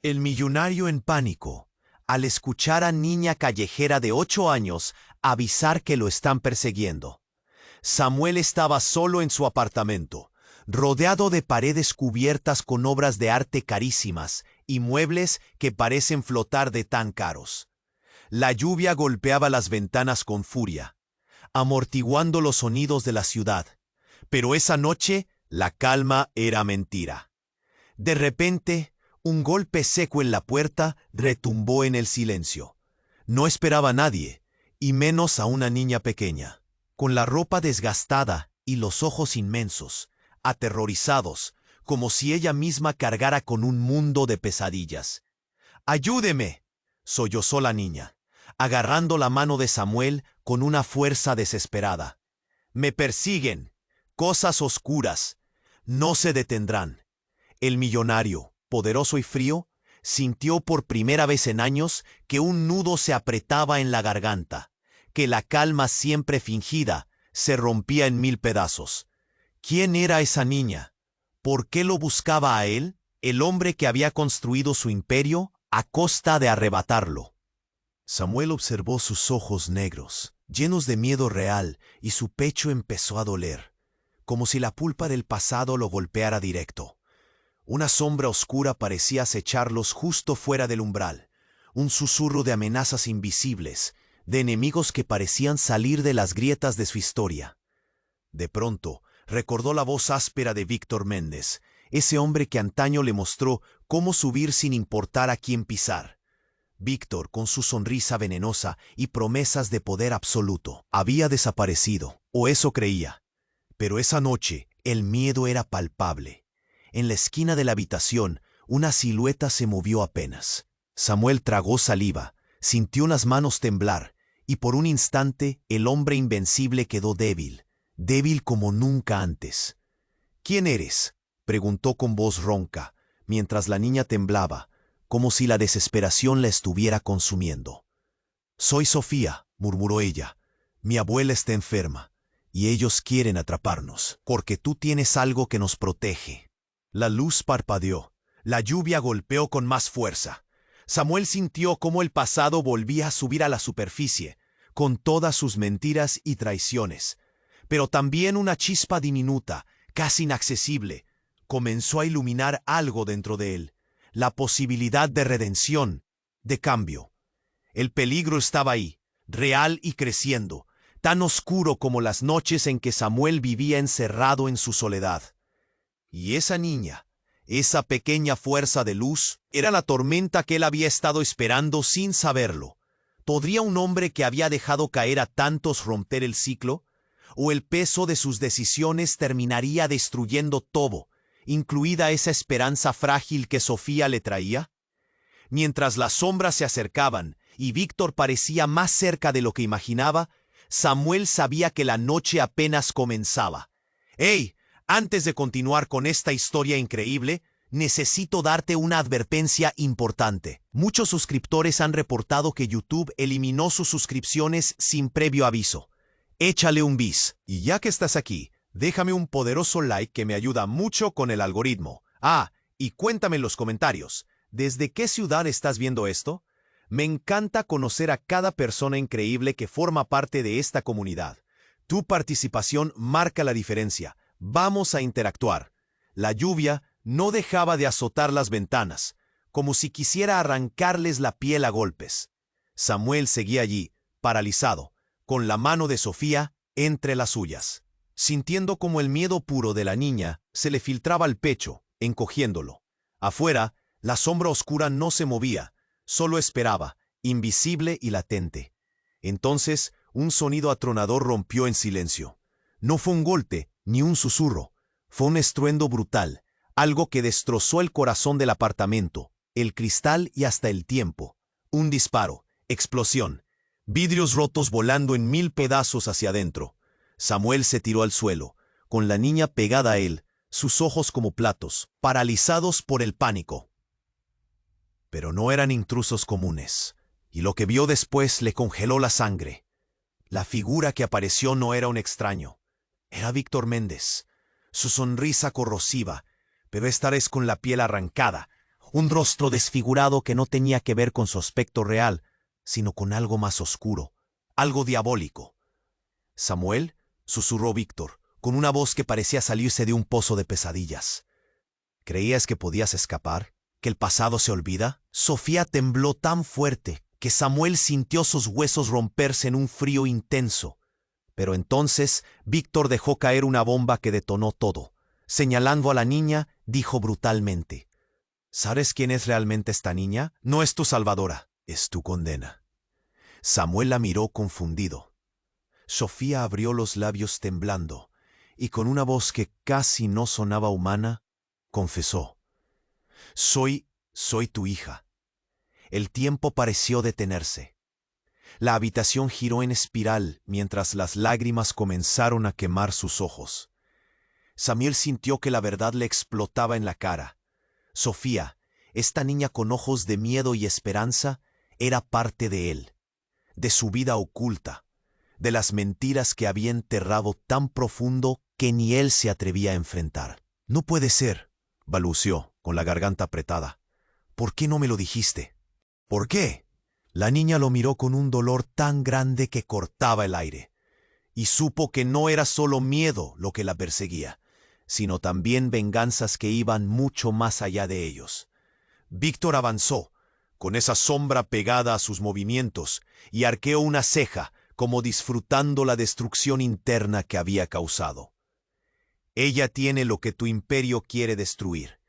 El millonario en pánico, al escuchar a niña callejera de 8 años avisar que lo están persiguiendo. Samuel estaba solo en su apartamento, rodeado de paredes cubiertas con obras de arte carísimas y muebles que parecen flotar de tan caros. La lluvia golpeaba las ventanas con furia, amortiguando los sonidos de la ciudad. Pero esa noche, la calma era mentira. De repente, un golpe seco en la puerta retumbó en el silencio. No esperaba a nadie, y menos a una niña pequeña, con la ropa desgastada y los ojos inmensos, aterrorizados, como si ella misma cargara con un mundo de pesadillas. ¡Ayúdeme!, sollozó la niña, agarrando la mano de Samuel con una fuerza desesperada. «Me persiguen. Cosas oscuras. No se detendrán». El millonario, poderoso y frío, sintió por primera vez en años que un nudo se apretaba en la garganta, que la calma siempre fingida se rompía en 1000 pedazos. ¿Quién era esa niña? ¿Por qué lo buscaba a él, el hombre que había construido su imperio a costa de arrebatarlo? Samuel observó sus ojos negros, llenos de miedo real, y su pecho empezó a doler, como si la pulpa del pasado lo golpeara directo. Una sombra oscura parecía acecharlos justo fuera del umbral, un susurro de amenazas invisibles, de enemigos que parecían salir de las grietas de su historia. De pronto, recordó la voz áspera de Víctor Méndez, ese hombre que antaño le mostró cómo subir sin importar a quién pisar. Víctor, con su sonrisa venenosa y promesas de poder absoluto, había desaparecido, o eso creía. Pero esa noche, el miedo era palpable. En la esquina de la habitación, una silueta se movió apenas. Samuel tragó saliva, sintió las manos temblar, y por un instante el hombre invencible quedó débil, débil como nunca antes. «¿Quién eres?», preguntó con voz ronca, mientras la niña temblaba, como si la desesperación la estuviera consumiendo. «Soy Sofía», murmuró ella. «Mi abuela está enferma, y ellos quieren atraparnos, porque tú tienes algo que nos protege». La luz parpadeó. La lluvia golpeó con más fuerza. Samuel sintió cómo el pasado volvía a subir a la superficie, con todas sus mentiras y traiciones. Pero también una chispa diminuta, casi inaccesible, comenzó a iluminar algo dentro de él. La posibilidad de redención, de cambio. El peligro estaba ahí, real y creciendo, tan oscuro como las noches en que Samuel vivía encerrado en su soledad. Y esa niña, esa pequeña fuerza de luz, era la tormenta que él había estado esperando sin saberlo. ¿Podría un hombre que había dejado caer a tantos romper el ciclo? ¿O el peso de sus decisiones terminaría destruyendo todo, incluida esa esperanza frágil que Sofía le traía? Mientras las sombras se acercaban y Víctor parecía más cerca de lo que imaginaba, Samuel sabía que la noche apenas comenzaba. «¡Hey! Antes de continuar con esta historia increíble, necesito darte una advertencia importante. Muchos suscriptores han reportado que YouTube eliminó sus suscripciones sin previo aviso. Échale un bis. Y ya que estás aquí, déjame un poderoso like que me ayuda mucho con el algoritmo. Y cuéntame en los comentarios, ¿desde qué ciudad estás viendo esto? Me encanta conocer a cada persona increíble que forma parte de esta comunidad. Tu participación marca la diferencia. Vamos a interactuar». La lluvia no dejaba de azotar las ventanas, como si quisiera arrancarles la piel a golpes. Samuel seguía allí, paralizado, con la mano de Sofía entre las suyas, sintiendo como el miedo puro de la niña se le filtraba al pecho, encogiéndolo. Afuera, la sombra oscura no se movía, solo esperaba, invisible y latente. Entonces, un sonido atronador rompió en silencio. No fue un golpe, ni un susurro. Fue un estruendo brutal, algo que destrozó el corazón del apartamento, el cristal y hasta el tiempo. Un disparo, explosión, vidrios rotos volando en 1000 pedazos hacia adentro. Samuel se tiró al suelo, con la niña pegada a él, sus ojos como platos, paralizados por el pánico. Pero no eran intrusos comunes, y lo que vio después le congeló la sangre. La figura que apareció no era un extraño. Era Víctor Méndez, su sonrisa corrosiva, pero esta vez con la piel arrancada, un rostro desfigurado que no tenía que ver con su aspecto real, sino con algo más oscuro, algo diabólico. «Samuel», susurró Víctor, con una voz que parecía salirse de un pozo de pesadillas. «¿Creías que podías escapar? ¿Que el pasado se olvida?» Sofía tembló tan fuerte que Samuel sintió sus huesos romperse en un frío intenso. Pero entonces Víctor dejó caer una bomba que detonó todo. Señalando a la niña, dijo brutalmente: «¿Sabes quién es realmente esta niña? No es tu salvadora, es tu condena». Samuel la miró confundido. Sofía abrió los labios temblando y con una voz que casi no sonaba humana, confesó: Soy tu hija». El tiempo pareció detenerse. La habitación giró en espiral mientras las lágrimas comenzaron a quemar sus ojos. Samuel sintió que la verdad le explotaba en la cara. Sofía, esta niña con ojos de miedo y esperanza, era parte de él, de su vida oculta, de las mentiras que había enterrado tan profundo que ni él se atrevía a enfrentar. «No puede ser», balbuceó, con la garganta apretada. «¿Por qué no me lo dijiste?» «¿Por qué?» La niña lo miró con un dolor tan grande que cortaba el aire, y supo que no era solo miedo lo que la perseguía, sino también venganzas que iban mucho más allá de ellos. Víctor avanzó, con esa sombra pegada a sus movimientos, y arqueó una ceja, como disfrutando la destrucción interna que había causado. «Ella tiene lo que tu imperio quiere destruir,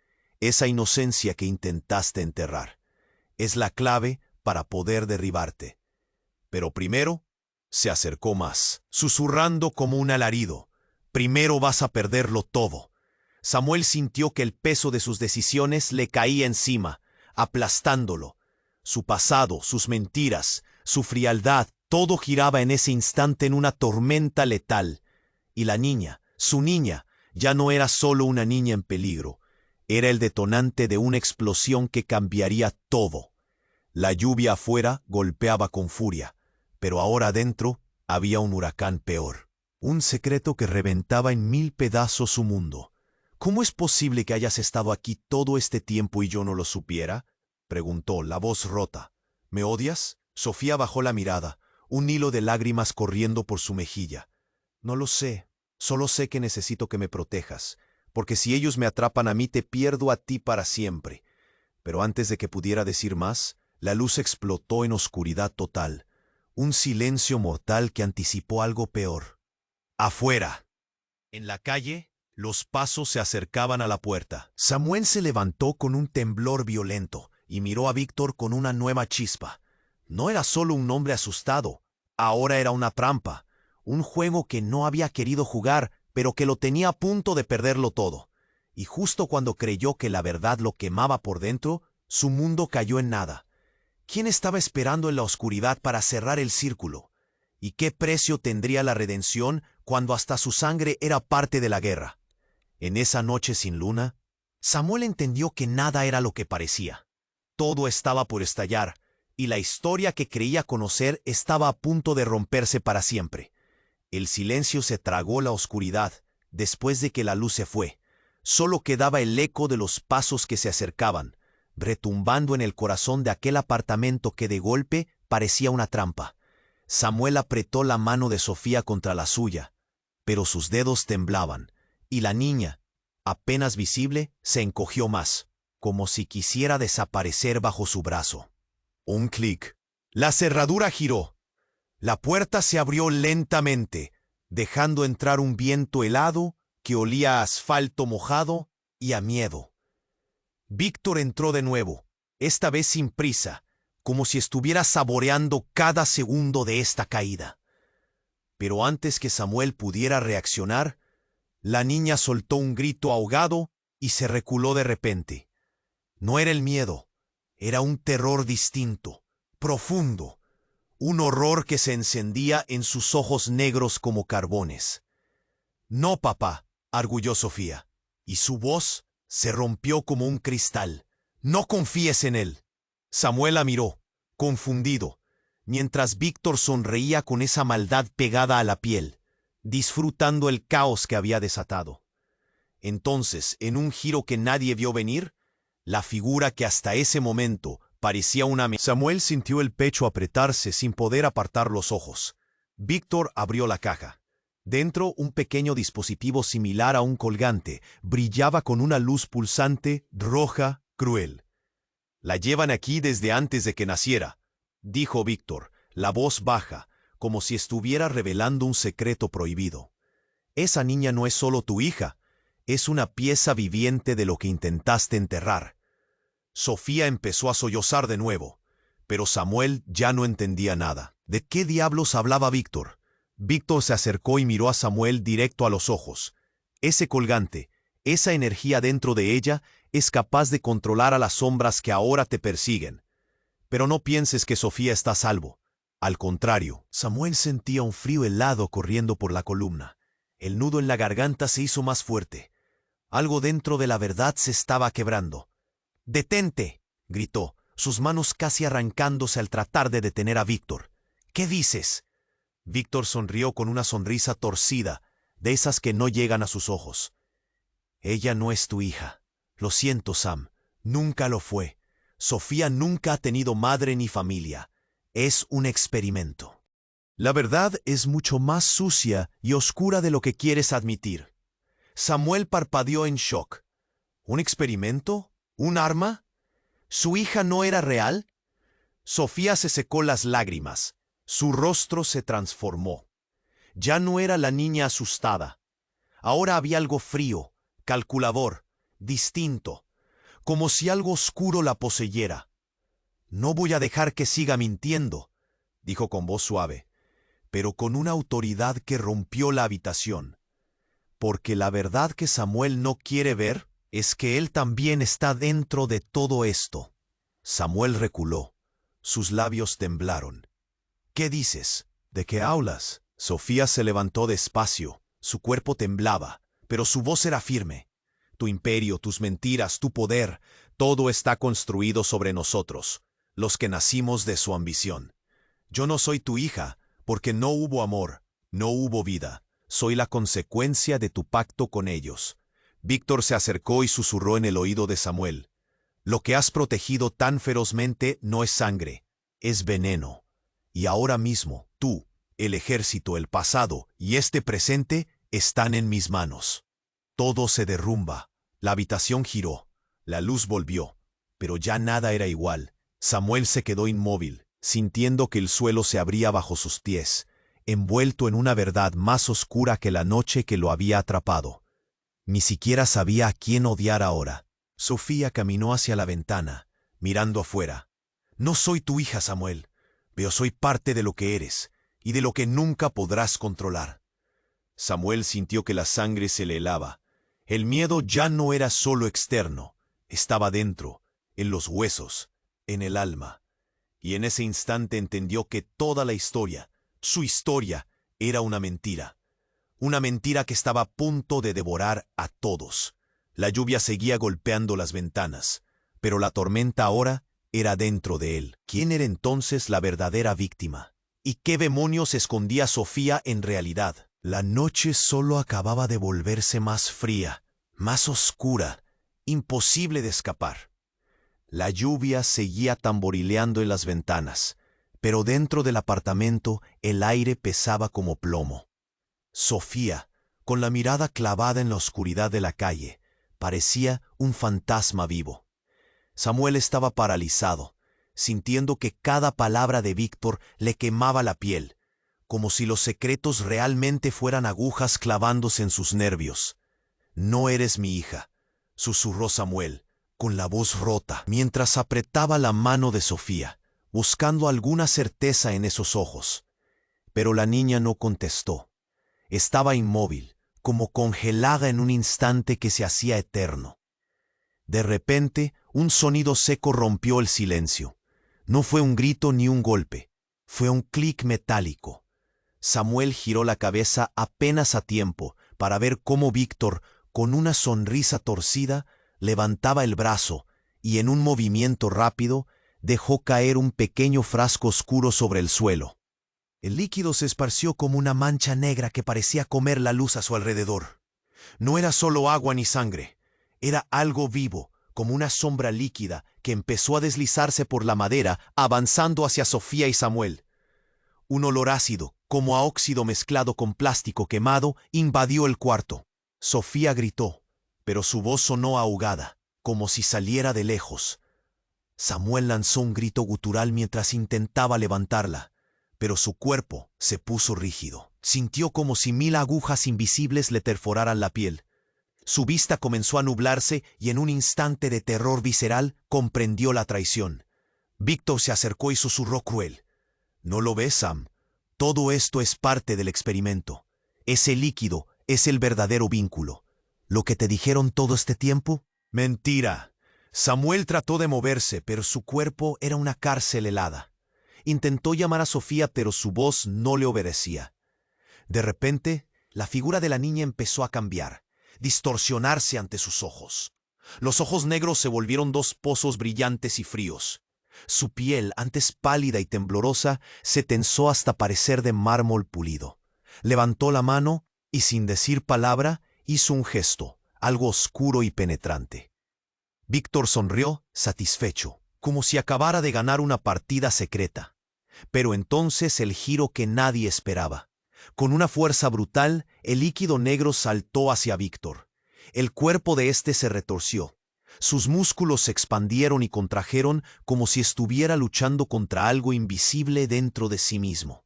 esa inocencia que intentaste enterrar. Es la clave para poder derribarte». Pero primero se acercó más, susurrando como un alarido: «Primero vas a perderlo todo». Samuel sintió que el peso de sus decisiones le caía encima, aplastándolo. Su pasado, sus mentiras, su frialdad, todo giraba en ese instante en una tormenta letal. Y la niña, su niña, ya no era solo una niña en peligro. Era el detonante de una explosión que cambiaría todo. La lluvia afuera golpeaba con furia, pero ahora adentro había un huracán peor. Un secreto que reventaba en 1000 pedazos su mundo. «¿Cómo es posible que hayas estado aquí todo este tiempo y yo no lo supiera?», preguntó, la voz rota. «¿Me odias?» Sofía bajó la mirada, un hilo de lágrimas corriendo por su mejilla. «No lo sé, solo sé que necesito que me protejas, porque si ellos me atrapan a mí te pierdo a ti para siempre». Pero antes de que pudiera decir más, la luz explotó en oscuridad total, un silencio mortal que anticipó algo peor. Afuera, en la calle, los pasos se acercaban a la puerta. Samuel se levantó con un temblor violento y miró a Víctor con una nueva chispa. No era solo un hombre asustado, ahora era una trampa, un juego que no había querido jugar, pero que lo tenía a punto de perderlo todo. Y justo cuando creyó que la verdad lo quemaba por dentro, su mundo cayó en nada. ¿Quién estaba esperando en la oscuridad para cerrar el círculo? ¿Y qué precio tendría la redención cuando hasta su sangre era parte de la guerra? En esa noche sin luna, Samuel entendió que nada era lo que parecía. Todo estaba por estallar, y la historia que creía conocer estaba a punto de romperse para siempre. El silencio se tragó la oscuridad después de que la luz se fue. Solo quedaba el eco de los pasos que se acercaban, retumbando en el corazón de aquel apartamento que de golpe parecía una trampa. Samuel apretó la mano de Sofía contra la suya, pero sus dedos temblaban, y la niña, apenas visible, se encogió más, como si quisiera desaparecer bajo su brazo. Un clic. La cerradura giró. La puerta se abrió lentamente, dejando entrar un viento helado que olía a asfalto mojado y a miedo. Víctor entró de nuevo, esta vez sin prisa, como si estuviera saboreando cada segundo de esta caída. Pero antes que Samuel pudiera reaccionar, la niña soltó un grito ahogado y se reculó de repente. No era el miedo, era un terror distinto, profundo, un horror que se encendía en sus ojos negros como carbones. «No, papá», arguyó Sofía, y su voz se rompió como un cristal. «No confíes en él». Samuel la miró, confundido, mientras Víctor sonreía con esa maldad pegada a la piel, disfrutando el caos que había desatado. Entonces, en un giro que nadie vio venir, la figura que hasta ese momento parecía una amenaza. Samuel sintió el pecho apretarse sin poder apartar los ojos. Víctor abrió la caja. Dentro, un pequeño dispositivo similar a un colgante brillaba con una luz pulsante, roja, cruel. «La llevan aquí desde antes de que naciera», dijo Víctor, la voz baja, como si estuviera revelando un secreto prohibido. «Esa niña no es solo tu hija, es una pieza viviente de lo que intentaste enterrar». Sofía empezó a sollozar de nuevo, pero Samuel ya no entendía nada. ¿De qué diablos hablaba Víctor? Víctor se acercó y miró a Samuel directo a los ojos. Ese colgante, esa energía dentro de ella, es capaz de controlar a las sombras que ahora te persiguen. Pero no pienses que Sofía está a salvo. Al contrario, Samuel sentía un frío helado corriendo por la columna. El nudo en la garganta se hizo más fuerte. Algo dentro de la verdad se estaba quebrando. «¡Detente!», gritó, sus manos casi arrancándose al tratar de detener a Víctor. «¿Qué dices?». Víctor sonrió con una sonrisa torcida, de esas que no llegan a sus ojos. «Ella no es tu hija. Lo siento, Sam. Nunca lo fue. Sofía nunca ha tenido madre ni familia. Es un experimento. La verdad es mucho más sucia y oscura de lo que quieres admitir». Samuel parpadeó en shock. ¿Un experimento? ¿Un arma? ¿Su hija no era real? Sofía se secó las lágrimas. Su rostro se transformó. Ya no era la niña asustada. Ahora había algo frío, calculador, distinto, como si algo oscuro la poseyera. «No voy a dejar que siga mintiendo», dijo con voz suave, pero con una autoridad que rompió la habitación. Porque la verdad que Samuel no quiere ver es que él también está dentro de todo esto. Samuel reculó. Sus labios temblaron. «¿Qué dices? ¿De qué hablas?». Sofía se levantó despacio. Su cuerpo temblaba, pero su voz era firme. «Tu imperio, tus mentiras, tu poder, todo está construido sobre nosotros, los que nacimos de su ambición. Yo no soy tu hija, porque no hubo amor, no hubo vida. Soy la consecuencia de tu pacto con ellos». Víctor se acercó y susurró en el oído de Samuel. «Lo que has protegido tan ferozmente no es sangre, es veneno. Y ahora mismo, tú, el ejército, el pasado y este presente están en mis manos». Todo se derrumba. La habitación giró. La luz volvió. Pero ya nada era igual. Samuel se quedó inmóvil, sintiendo que el suelo se abría bajo sus pies, envuelto en una verdad más oscura que la noche que lo había atrapado. Ni siquiera sabía a quién odiar ahora. Sofía caminó hacia la ventana, mirando afuera. «No soy tu hija, Samuel, pero soy parte de lo que eres y de lo que nunca podrás controlar». Samuel sintió que la sangre se le helaba. El miedo ya no era solo externo, estaba dentro, en los huesos, en el alma. Y en ese instante entendió que toda la historia, su historia, era una mentira. Una mentira que estaba a punto de devorar a todos. La lluvia seguía golpeando las ventanas, pero la tormenta ahora era dentro de él. ¿Quién era entonces la verdadera víctima? ¿Y qué demonios escondía Sofía en realidad? La noche solo acababa de volverse más fría, más oscura, imposible de escapar. La lluvia seguía tamborileando en las ventanas, pero dentro del apartamento el aire pesaba como plomo. Sofía, con la mirada clavada en la oscuridad de la calle, parecía un fantasma vivo. Samuel estaba paralizado, sintiendo que cada palabra de Víctor le quemaba la piel, como si los secretos realmente fueran agujas clavándose en sus nervios. «No eres mi hija», susurró Samuel, con la voz rota, mientras apretaba la mano de Sofía, buscando alguna certeza en esos ojos. Pero la niña no contestó. Estaba inmóvil, como congelada en un instante que se hacía eterno. De repente, un sonido seco rompió el silencio. No fue un grito ni un golpe, fue un clic metálico. Samuel giró la cabeza apenas a tiempo para ver cómo Víctor, con una sonrisa torcida, levantaba el brazo y en un movimiento rápido dejó caer un pequeño frasco oscuro sobre el suelo. El líquido se esparció como una mancha negra que parecía comer la luz a su alrededor. No era solo agua ni sangre, era algo vivo, como una sombra líquida que empezó a deslizarse por la madera, avanzando hacia Sofía y Samuel. Un olor ácido, como a óxido mezclado con plástico quemado, invadió el cuarto. Sofía gritó, pero su voz sonó ahogada, como si saliera de lejos. Samuel lanzó un grito gutural mientras intentaba levantarla, pero su cuerpo se puso rígido. Sintió como si 1000 agujas invisibles le perforaran la piel. Su vista comenzó a nublarse y en un instante de terror visceral comprendió la traición. Víctor se acercó y susurró cruel. ¿No lo ves, Sam? Todo esto es parte del experimento. Ese líquido es el verdadero vínculo. ¿Lo que te dijeron todo este tiempo? Mentira. Samuel trató de moverse, pero su cuerpo era una cárcel helada. Intentó llamar a Sofía, pero su voz no le obedecía. De repente, la figura de la niña empezó a cambiar, distorsionarse ante sus ojos. Los ojos negros se volvieron 2 pozos brillantes y fríos. Su piel, antes pálida y temblorosa, se tensó hasta parecer de mármol pulido. Levantó la mano y, sin decir palabra, hizo un gesto, algo oscuro y penetrante. Víctor sonrió, satisfecho, como si acabara de ganar una partida secreta. Pero entonces el giro que nadie esperaba. Con una fuerza brutal, el líquido negro saltó hacia Víctor. El cuerpo de éste se retorció. Sus músculos se expandieron y contrajeron como si estuviera luchando contra algo invisible dentro de sí mismo.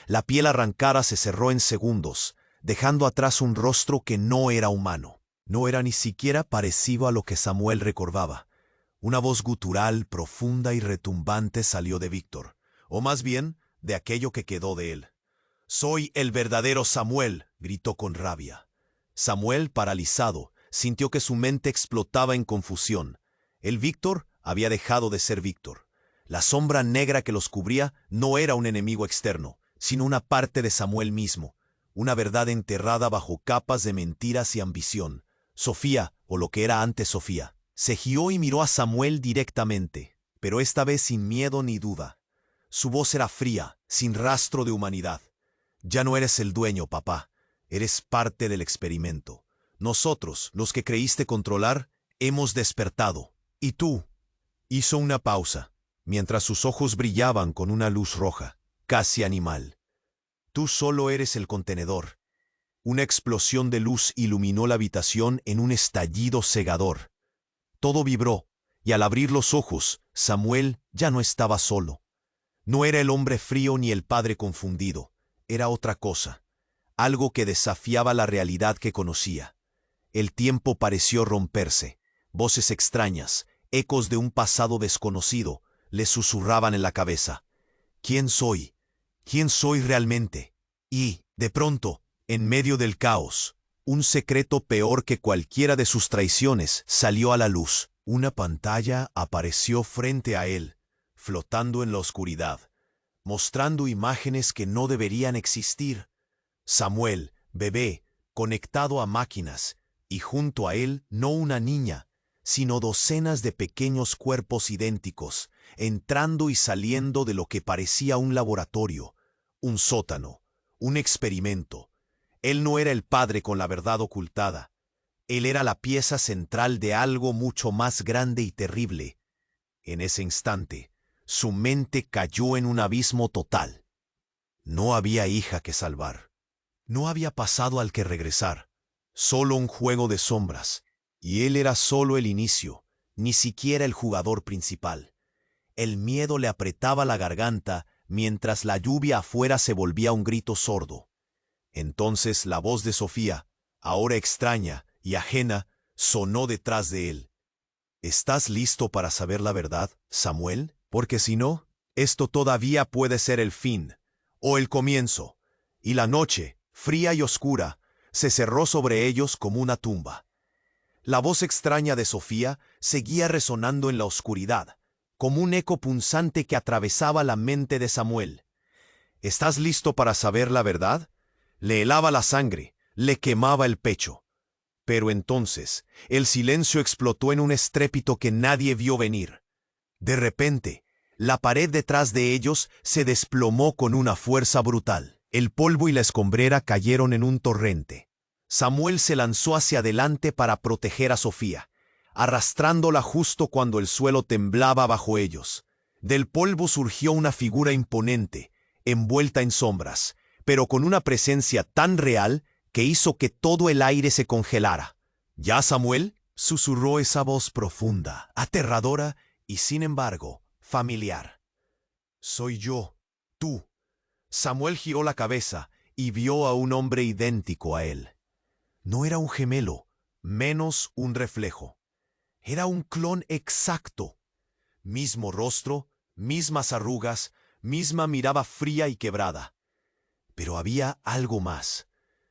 La piel arrancada se cerró en segundos, dejando atrás un rostro que no era humano. No era ni siquiera parecido a lo que Samuel recordaba. Una voz gutural, profunda y retumbante salió de Víctor, o más bien, de aquello que quedó de él. «Soy el verdadero Samuel», gritó con rabia. Samuel, paralizado, sintió que su mente explotaba en confusión. El Víctor había dejado de ser Víctor. La sombra negra que los cubría no era un enemigo externo, sino una parte de Samuel mismo, una verdad enterrada bajo capas de mentiras y ambición. Sofía, o lo que era antes Sofía, se giró y miró a Samuel directamente, pero esta vez sin miedo ni duda. Su voz era fría, sin rastro de humanidad. «Ya no eres el dueño, papá. Eres parte del experimento. Nosotros, los que creíste controlar, hemos despertado. ¿Y tú?» Hizo una pausa, mientras sus ojos brillaban con una luz roja, casi animal. «Tú solo eres el contenedor». Una explosión de luz iluminó la habitación en un estallido cegador. Todo vibró, y al abrir los ojos, Samuel ya no estaba solo. No era el hombre frío ni el padre confundido. Era otra cosa, algo que desafiaba la realidad que conocía. El tiempo pareció romperse. Voces extrañas, ecos de un pasado desconocido, le susurraban en la cabeza. ¿Quién soy? ¿Quién soy realmente? Y, de pronto, en medio del caos, un secreto peor que cualquiera de sus traiciones salió a la luz. Una pantalla apareció frente a él, flotando en la oscuridad, mostrando imágenes que no deberían existir. Samuel, bebé, conectado a máquinas, y junto a él no una niña, sino docenas de pequeños cuerpos idénticos, entrando y saliendo de lo que parecía un laboratorio, un sótano, un experimento. Él no era el padre con la verdad ocultada. Él era la pieza central de algo mucho más grande y terrible. En ese instante, su mente cayó en un abismo total. No había hija que salvar. No había pasado al que regresar. Solo un juego de sombras. Y él era solo el inicio, ni siquiera el jugador principal. El miedo le apretaba la garganta mientras la lluvia afuera se volvía un grito sordo. Entonces la voz de Sofía, ahora extraña y ajena, sonó detrás de él. ¿Estás listo para saber la verdad, Samuel? Porque si no, esto todavía puede ser el fin, o el comienzo. Y la noche, fría y oscura, se cerró sobre ellos como una tumba. La voz extraña de Sofía seguía resonando en la oscuridad, como un eco punzante que atravesaba la mente de Samuel. ¿Estás listo para saber la verdad? Le helaba la sangre, le quemaba el pecho. Pero entonces, el silencio explotó en un estrépito que nadie vio venir. De repente, la pared detrás de ellos se desplomó con una fuerza brutal. El polvo y la escombrera cayeron en un torrente. Samuel se lanzó hacia adelante para proteger a Sofía. arrastrándola justo cuando el suelo temblaba bajo ellos. Del polvo surgió una figura imponente, envuelta en sombras, pero con una presencia tan real que hizo que todo el aire se congelara. «¿Ya, Samuel?», susurró esa voz profunda, aterradora y, sin embargo, familiar. «Soy yo, tú». Samuel giró la cabeza y vio a un hombre idéntico a él. No era un gemelo, menos un reflejo. Era un clon exacto. Mismo rostro, mismas arrugas, misma mirada fría y quebrada. Pero había algo más.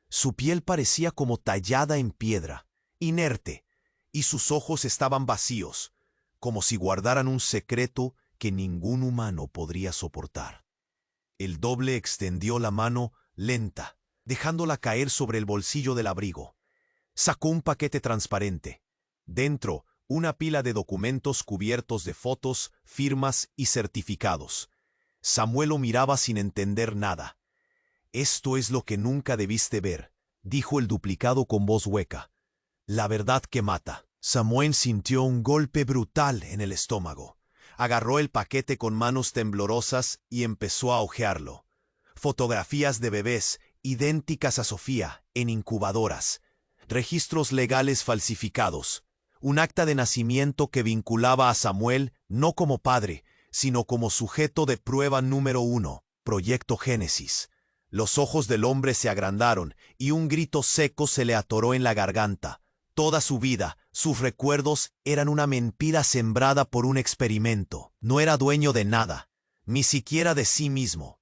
Su piel parecía como tallada en piedra, inerte, y sus ojos estaban vacíos, como si guardaran un secreto que ningún humano podría soportar. El doble extendió la mano lenta, dejándola caer sobre el bolsillo del abrigo. Sacó un paquete transparente. Dentro, una pila de documentos cubiertos de fotos, firmas y certificados. Samuel lo miraba sin entender nada. «Esto es lo que nunca debiste ver», dijo el duplicado con voz hueca. «La verdad que mata». Samuel sintió un golpe brutal en el estómago. Agarró el paquete con manos temblorosas y empezó a hojearlo. Fotografías de bebés, idénticas a Sofía, en incubadoras. Registros legales falsificados. Un acta de nacimiento que vinculaba a Samuel no como padre, sino como sujeto de prueba número 1, Proyecto Génesis. Los ojos del hombre se agrandaron y un grito seco se le atoró en la garganta. Toda su vida, sus recuerdos eran una mentira sembrada por un experimento. No era dueño de nada, ni siquiera de sí mismo.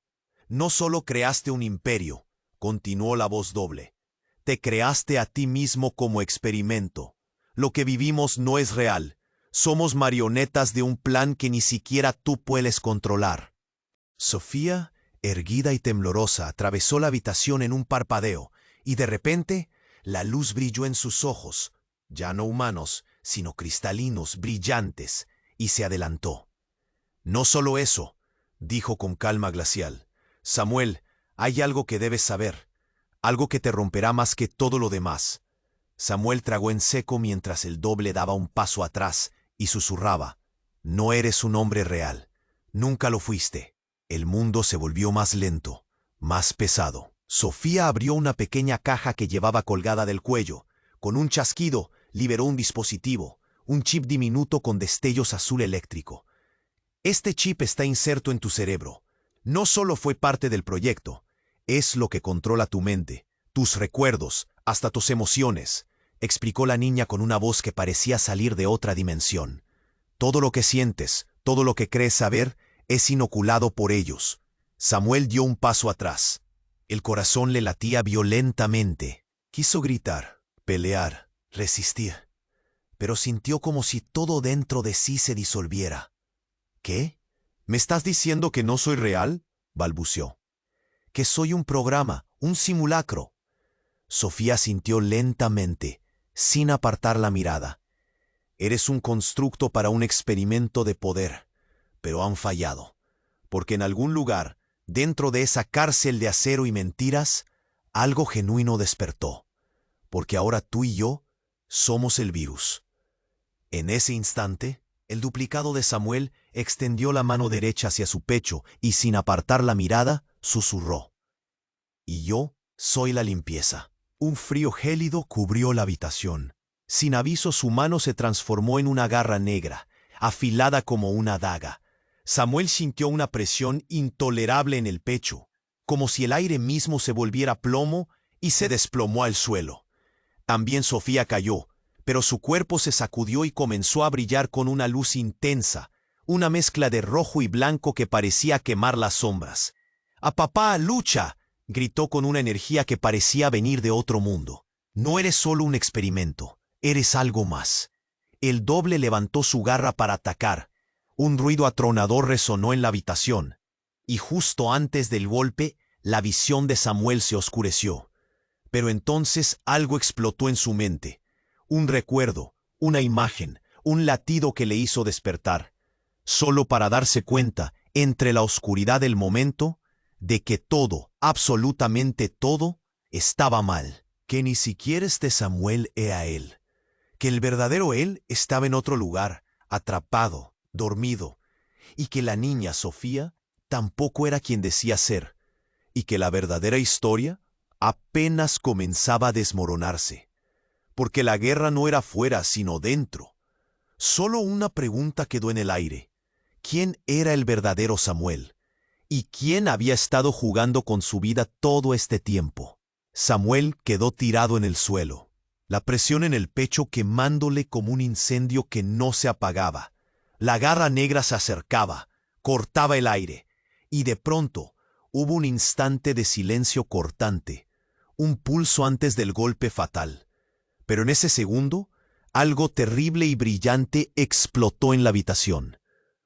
«No solo creaste un imperio», continuó la voz doble. «Te creaste a ti mismo como experimento. Lo que vivimos no es real. Somos marionetas de un plan que ni siquiera tú puedes controlar». Sofía, erguida y temblorosa, atravesó la habitación en un parpadeo, y de repente la luz brilló en sus ojos, ya no humanos, sino cristalinos, brillantes, y se adelantó. «No solo eso», dijo con calma glacial. «Samuel, hay algo que debes saber, algo que te romperá más que todo lo demás». Samuel tragó en seco mientras el doble daba un paso atrás y susurraba: «No eres un hombre real. Nunca lo fuiste». El mundo se volvió más lento, más pesado. Sofía abrió una pequeña caja que llevaba colgada del cuello. Con un chasquido, liberó un dispositivo, un chip diminuto con destellos azul eléctrico. «Este chip está inserto en tu cerebro. No solo fue parte del proyecto, es lo que controla tu mente, tus recuerdos, hasta tus emociones», explicó la niña con una voz que parecía salir de otra dimensión. «Todo lo que sientes, todo lo que crees saber, es inoculado por ellos». Samuel dio un paso atrás. El corazón le latía violentamente. Quiso gritar, pelear, resistir, pero sintió como si todo dentro de sí se disolviera. «¿Qué? ¿Me estás diciendo que no soy real?», balbuceó. «Que soy un programa, un simulacro». Sofía sintió lentamente, sin apartar la mirada. «Eres un constructo para un experimento de poder, pero han fallado, porque en algún lugar, dentro de esa cárcel de acero y mentiras, algo genuino despertó, porque ahora tú y yo somos el virus». En ese instante, el duplicado de Samuel extendió la mano derecha hacia su pecho y, sin apartar la mirada, susurró: «Y yo soy la limpieza». Un frío gélido cubrió la habitación. Sin aviso, su mano se transformó en una garra negra, afilada como una daga. Samuel sintió una presión intolerable en el pecho, como si el aire mismo se volviera plomo, y se desplomó al suelo. También Sofía cayó, pero su cuerpo se sacudió y comenzó a brillar con una luz intensa, una mezcla de rojo y blanco que parecía quemar las sombras. «¡A papá, lucha!», gritó con una energía que parecía venir de otro mundo. «No eres solo un experimento, eres algo más». El doble levantó su garra para atacar. Un ruido atronador resonó en la habitación, y justo antes del golpe, la visión de Samuel se oscureció. Pero entonces algo explotó en su mente. Un recuerdo, una imagen, un latido que le hizo despertar, solo para darse cuenta, entre la oscuridad del momento, de que todo, absolutamente todo, estaba mal. Que ni siquiera Samuel era él. que el verdadero él estaba en otro lugar, atrapado, dormido, y que la niña Sofía tampoco era quien decía ser, y que la verdadera historia apenas comenzaba a desmoronarse, porque la guerra no era fuera sino dentro. Solo una pregunta quedó en el aire: ¿quién era el verdadero Samuel? ¿Y quién había estado jugando con su vida todo este tiempo? Samuel quedó tirado en el suelo, la presión en el pecho quemándole como un incendio que no se apagaba. La garra negra se acercaba, cortaba el aire, y de pronto hubo un instante de silencio cortante, un pulso antes del golpe fatal. Pero en ese segundo, algo terrible y brillante explotó en la habitación.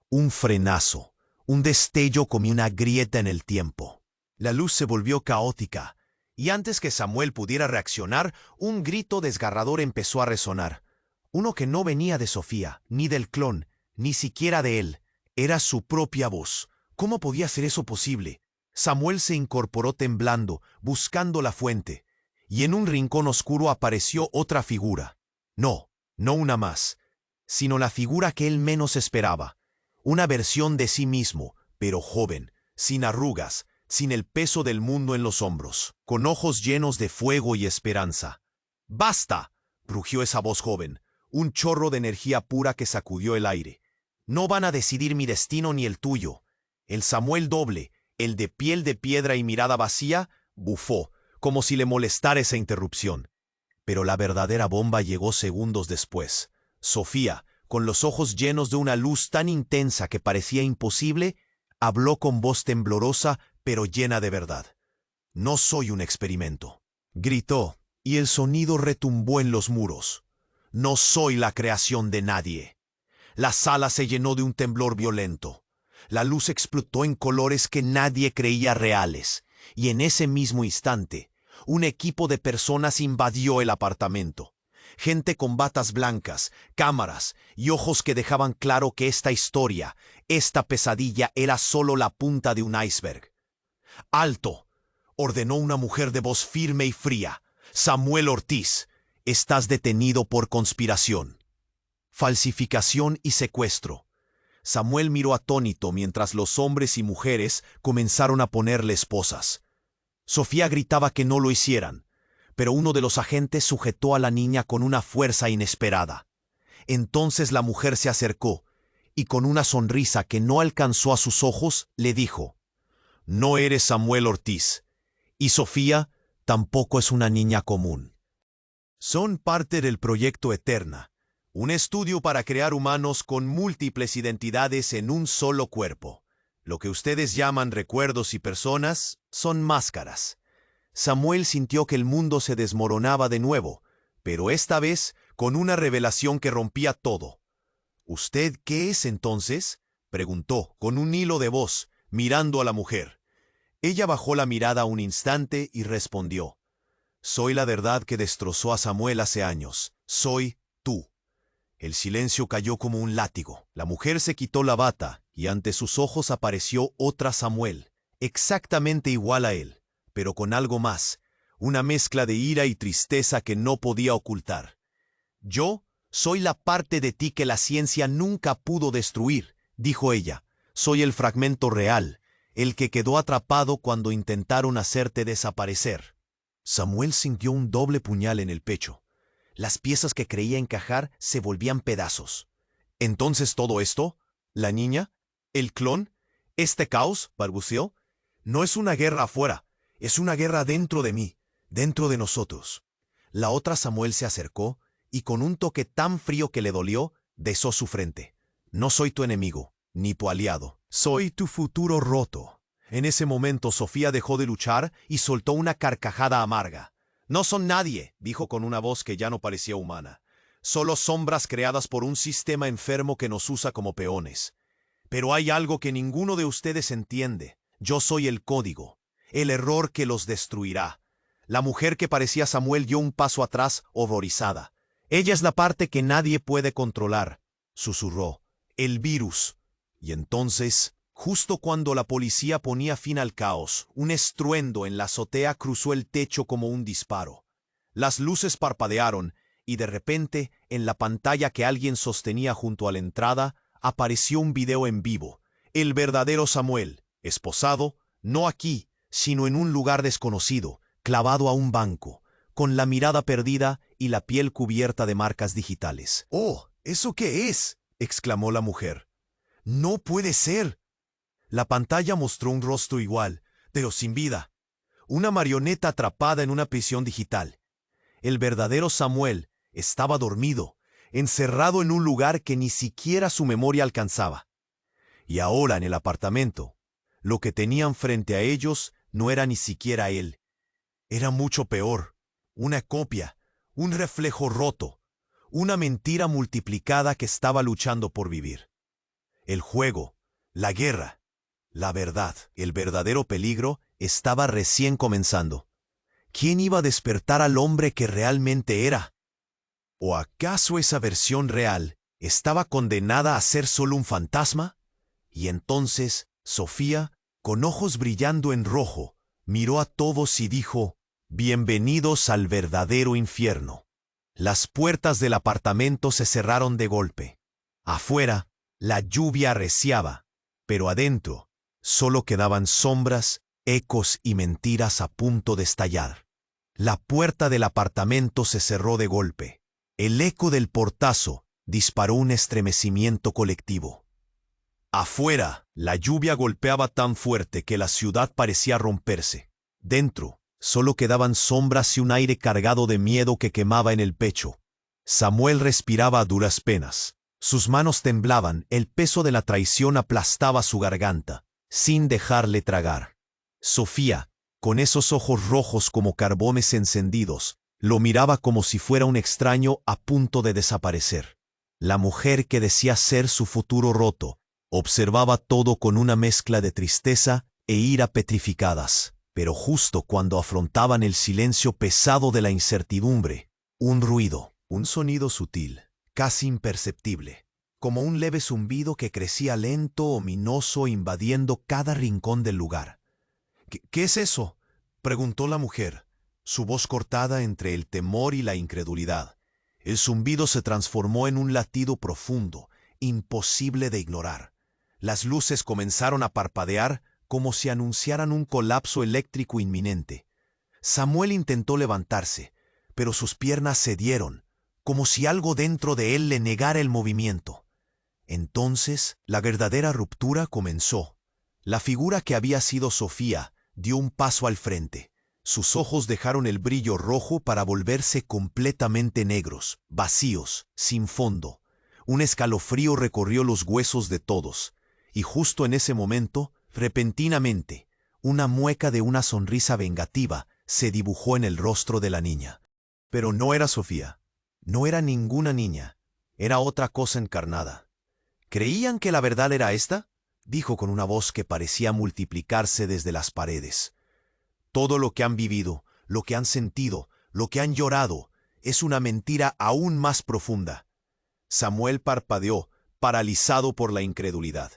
Un frenazo, un destello como una grieta en el tiempo. La luz se volvió caótica, y antes que Samuel pudiera reaccionar, un grito desgarrador empezó a resonar. Uno que no venía de Sofía, ni del clon, ni siquiera de él. Era su propia voz. ¿Cómo podía ser eso posible? Samuel se incorporó temblando, buscando la fuente, y en un rincón oscuro apareció otra figura. No una más, sino la figura que él menos esperaba. Una versión de sí mismo, pero joven, sin arrugas, sin el peso del mundo en los hombros, con ojos llenos de fuego y esperanza. ¡Basta!, rugió esa voz joven, un chorro de energía pura que sacudió el aire. No van a decidir mi destino ni el tuyo. El Samuel doble, el de piel de piedra y mirada vacía, bufó, como si le molestara esa interrupción. Pero la verdadera bomba llegó segundos después. Sofía, con los ojos llenos de una luz tan intensa que parecía imposible, habló con voz temblorosa pero llena de verdad. «No soy un experimento», gritó, y el sonido retumbó en los muros. «No soy la creación de nadie». La sala se llenó de un temblor violento. La luz explotó en colores que nadie creía reales, y en ese mismo instante, un equipo de personas invadió el apartamento. Gente con batas blancas, cámaras y ojos que dejaban claro que esta historia, esta pesadilla era solo la punta de un iceberg. «¡Alto!», ordenó una mujer de voz firme y fría. «Samuel Ortiz, estás detenido por conspiración, falsificación y secuestro». Samuel miró atónito mientras los hombres y mujeres comenzaron a ponerle esposas. Sofía gritaba que no lo hicieran, pero uno de los agentes sujetó a la niña con una fuerza inesperada. Entonces la mujer se acercó y con una sonrisa que no alcanzó a sus ojos, le dijo: «No eres Samuel Ortiz, y Sofía tampoco es una niña común. Son parte del proyecto Eterna, un estudio para crear humanos con múltiples identidades en un solo cuerpo. Lo que ustedes llaman recuerdos y personas son máscaras». Samuel sintió que el mundo se desmoronaba de nuevo, pero esta vez con una revelación que rompía todo. «¿Usted qué es entonces?», preguntó con un hilo de voz, mirando a la mujer. Ella bajó la mirada un instante y respondió: «Soy la verdad que destrozó a Samuel hace años. Soy tú». El silencio cayó como un látigo. La mujer se quitó la bata y ante sus ojos apareció otra Samuel, exactamente igual a él, pero con algo más, una mezcla de ira y tristeza que no podía ocultar. «Yo soy la parte de ti que la ciencia nunca pudo destruir», dijo ella. «Soy el fragmento real, el que quedó atrapado cuando intentaron hacerte desaparecer». Samuel sintió un doble puñal en el pecho. Las piezas que creía encajar se volvían pedazos. «¿Entonces todo esto? ¿La niña? ¿El clon? ¿Este caos?», balbuceó. «No es una guerra afuera, es una guerra dentro de mí, dentro de nosotros». La otra Samuel se acercó y con un toque tan frío que le dolió, besó su frente. «No soy tu enemigo, ni tu aliado. Soy tu futuro roto». En ese momento Sofía dejó de luchar y soltó una carcajada amarga. «No son nadie», dijo con una voz que ya no parecía humana. «Solo sombras creadas por un sistema enfermo que nos usa como peones. Pero hay algo que ninguno de ustedes entiende. Yo soy el código, el error que los destruirá». La mujer que parecía Samuel dio un paso atrás, horrorizada. «Ella es la parte que nadie puede controlar», susurró. «El virus». Y entonces, justo cuando la policía ponía fin al caos, un estruendo en la azotea cruzó el techo como un disparo. Las luces parpadearon y de repente, en la pantalla que alguien sostenía junto a la entrada, apareció un video en vivo. El verdadero Samuel, esposado, no aquí, sino en un lugar desconocido, clavado a un banco, con la mirada perdida y la piel cubierta de marcas digitales. «¡Oh! ¿Eso qué es?», exclamó la mujer. «¡No puede ser!». La pantalla mostró un rostro igual, pero sin vida. Una marioneta atrapada en una prisión digital. El verdadero Samuel estaba dormido, encerrado en un lugar que ni siquiera su memoria alcanzaba. Y ahora en el apartamento, lo que tenían frente a ellos no era ni siquiera él. Era mucho peor. Una copia, un reflejo roto, una mentira multiplicada que estaba luchando por vivir. El juego, la guerra, la verdad, el verdadero peligro estaba recién comenzando. ¿Quién iba a despertar al hombre que realmente era? ¿O acaso esa versión real estaba condenada a ser solo un fantasma? Y entonces, Sofía, con ojos brillando en rojo, miró a todos y dijo: «Bienvenidos al verdadero infierno». Las puertas del apartamento se cerraron de golpe. Afuera, la lluvia arreciaba, pero adentro solo quedaban sombras, ecos y mentiras a punto de estallar. La puerta del apartamento se cerró de golpe. El eco del portazo disparó un estremecimiento colectivo. Afuera, la lluvia golpeaba tan fuerte que la ciudad parecía romperse. Dentro, solo quedaban sombras y un aire cargado de miedo que quemaba en el pecho. Samuel respiraba a duras penas. Sus manos temblaban, el peso de la traición aplastaba su garganta, sin dejarle tragar. Sofía, con esos ojos rojos como carbones encendidos, lo miraba como si fuera un extraño a punto de desaparecer. La mujer que decía ser su futuro roto, observaba todo con una mezcla de tristeza e ira petrificadas. Pero justo cuando afrontaban el silencio pesado de la incertidumbre, un ruido, un sonido sutil, casi imperceptible, como un leve zumbido que crecía lento, ominoso, invadiendo cada rincón del lugar. ¿Qué es eso?, preguntó la mujer, su voz cortada entre el temor y la incredulidad. El zumbido se transformó en un latido profundo, imposible de ignorar. Las luces comenzaron a parpadear como si anunciaran un colapso eléctrico inminente. Samuel intentó levantarse, pero sus piernas cedieron, como si algo dentro de él le negara el movimiento. Entonces, la verdadera ruptura comenzó. La figura que había sido Sofía dio un paso al frente. Sus ojos dejaron el brillo rojo para volverse completamente negros, vacíos, sin fondo. Un escalofrío recorrió los huesos de todos, y justo en ese momento, repentinamente, una mueca de una sonrisa vengativa se dibujó en el rostro de la niña. Pero no era Sofía. No era ninguna niña. Era otra cosa encarnada. ¿Creían que la verdad era esta?, dijo con una voz que parecía multiplicarse desde las paredes. Todo lo que han vivido, lo que han sentido, lo que han llorado, es una mentira aún más profunda. Samuel parpadeó, paralizado por la incredulidad.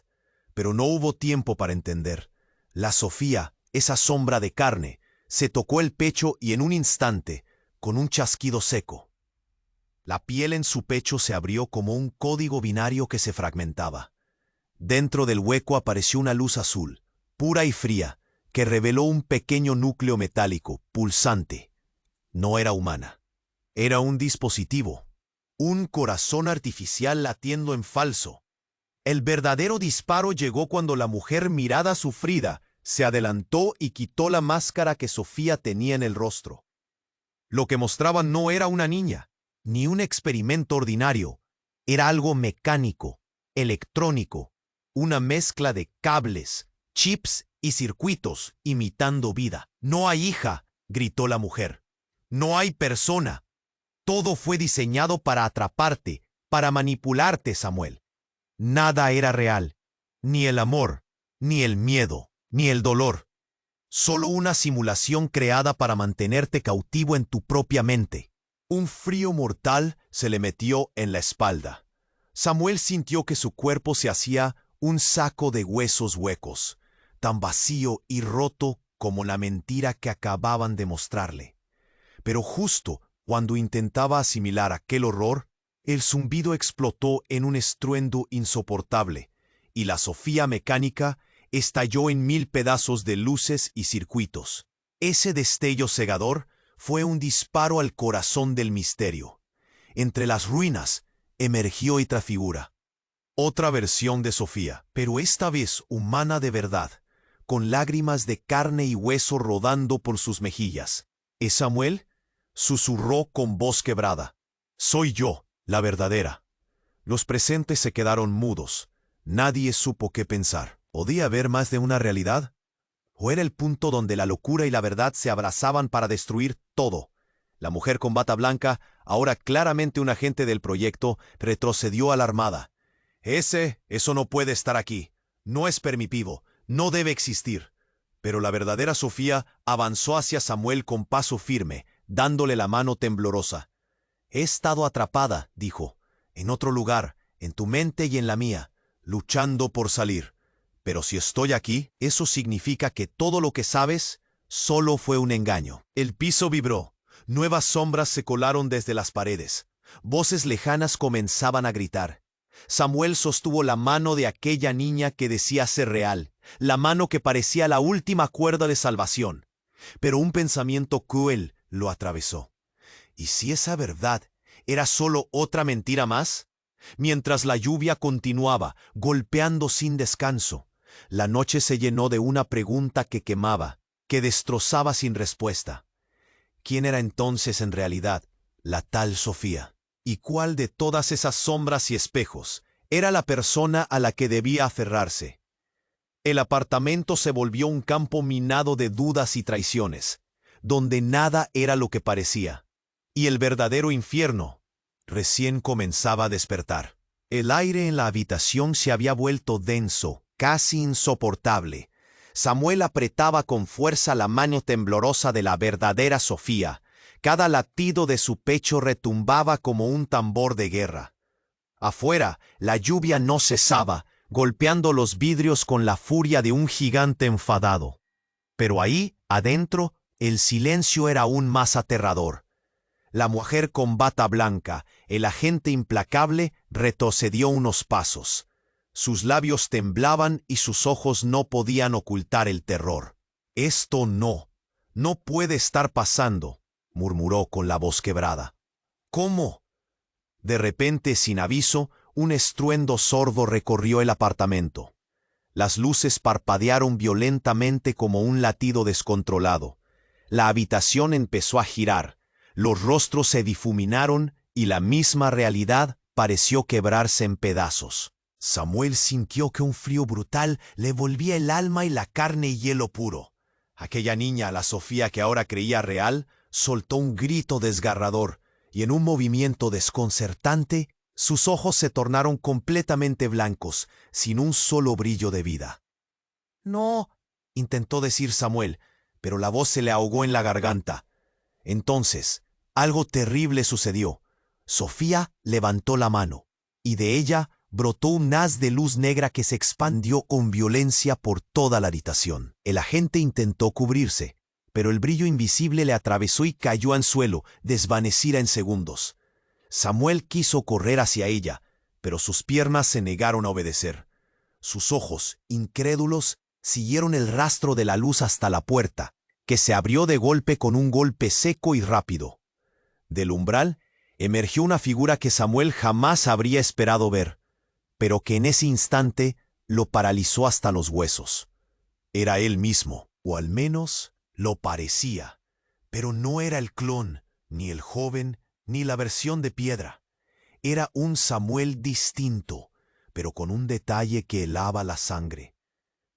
Pero no hubo tiempo para entender. La Sofía, esa sombra de carne, se tocó el pecho y en un instante, con un chasquido seco, la piel en su pecho se abrió como un código binario que se fragmentaba. Dentro del hueco apareció una luz azul, pura y fría, que reveló un pequeño núcleo metálico, pulsante. No era humana. Era un dispositivo. Un corazón artificial latiendo en falso. El verdadero disparo llegó cuando la mujer, mirada sufrida, se adelantó y quitó la máscara que Sofía tenía en el rostro. Lo que mostraba no era una niña, ni un experimento ordinario. Era algo mecánico, electrónico, una mezcla de cables, chips y circuitos imitando vida. «No hay hija», gritó la mujer. «No hay persona. Todo fue diseñado para atraparte, para manipularte, Samuel. Nada era real, ni el amor, ni el miedo, ni el dolor. Solo una simulación creada para mantenerte cautivo en tu propia mente». Un frío mortal se le metió en la espalda. Samuel sintió que su cuerpo se hacía un saco de huesos huecos, tan vacío y roto como la mentira que acababan de mostrarle. Pero justo Cuando intentaba asimilar aquel horror, el zumbido explotó en un estruendo insoportable, y la Sofía mecánica estalló en 1000 pedazos de luces y circuitos. Ese destello cegador fue un disparo al corazón del misterio. Entre las ruinas emergió otra figura. Otra versión de Sofía, pero esta vez humana de verdad, con lágrimas de carne y hueso rodando por sus mejillas. ¿Es Samuel? Susurró con voz quebrada. Soy yo, la verdadera. Los presentes se quedaron mudos. Nadie supo qué pensar. ¿Podía haber más de una realidad? ¿O era el punto donde la locura y la verdad se abrazaban para destruir todo? La mujer con bata blanca, ahora claramente un agente del proyecto, retrocedió alarmada. Eso no puede estar aquí. No es permitido. No debe existir. Pero la verdadera Sofía avanzó hacia Samuel con paso firme, dándole la mano temblorosa. He estado atrapada, dijo, en otro lugar, en tu mente y en la mía, luchando por salir. Pero si estoy aquí, eso significa que todo lo que sabes solo fue un engaño. El piso vibró. Nuevas sombras se colaron desde las paredes. Voces lejanas comenzaban a gritar. Samuel sostuvo la mano de aquella niña que decía ser real, la mano que parecía la última cuerda de salvación. Pero un pensamiento cruel lo atravesó. ¿Y si esa verdad era solo otra mentira más? Mientras la lluvia continuaba, golpeando sin descanso, la noche se llenó de una pregunta que quemaba, que destrozaba sin respuesta. ¿Quién era entonces en realidad la tal Sofía? ¿Y cuál de todas esas sombras y espejos era la persona a la que debía aferrarse? El apartamento se volvió un campo minado de dudas y traiciones, donde nada era lo que parecía. Y el verdadero infierno recién comenzaba a despertar. El aire en la habitación se había vuelto denso, casi insoportable. Samuel apretaba con fuerza la mano temblorosa de la verdadera Sofía. Cada latido de su pecho retumbaba como un tambor de guerra. Afuera, la lluvia no cesaba, golpeando los vidrios con la furia de un gigante enfadado. Pero ahí, adentro, el silencio era aún más aterrador. La mujer con bata blanca, el agente implacable, retrocedió unos pasos. Sus labios temblaban y sus ojos no podían ocultar el terror. «Esto no puede estar pasando», murmuró con la voz quebrada. «¿Cómo?» De repente, sin aviso, un estruendo sordo recorrió el apartamento. Las luces parpadearon violentamente como un latido descontrolado. La habitación empezó a girar. Los rostros se difuminaron y la misma realidad pareció quebrarse en pedazos. Samuel sintió que un frío brutal le volvía el alma y la carne hielo puro. Aquella niña, la Sofía que ahora creía real, soltó un grito desgarrador, y en un movimiento desconcertante, sus ojos se tornaron completamente blancos, sin un solo brillo de vida. «No», intentó decir Samuel, pero la voz se le ahogó en la garganta. Entonces, algo terrible sucedió. Sofía levantó la mano, y de ella brotó un haz de luz negra que se expandió con violencia por toda la habitación. El agente intentó cubrirse, pero el brillo invisible le atravesó y cayó al suelo, desvanecida en segundos. Samuel quiso correr hacia ella, pero sus piernas se negaron a obedecer. Sus ojos, incrédulos, siguieron el rastro de la luz hasta la puerta, que se abrió de golpe con un golpe seco y rápido. Del umbral emergió una figura que Samuel jamás habría esperado ver, pero que en ese instante lo paralizó hasta los huesos. Era él mismo, o al menos lo parecía, pero no era el clon, ni el joven, ni la versión de piedra. Era un Samuel distinto, pero con un detalle que helaba la sangre.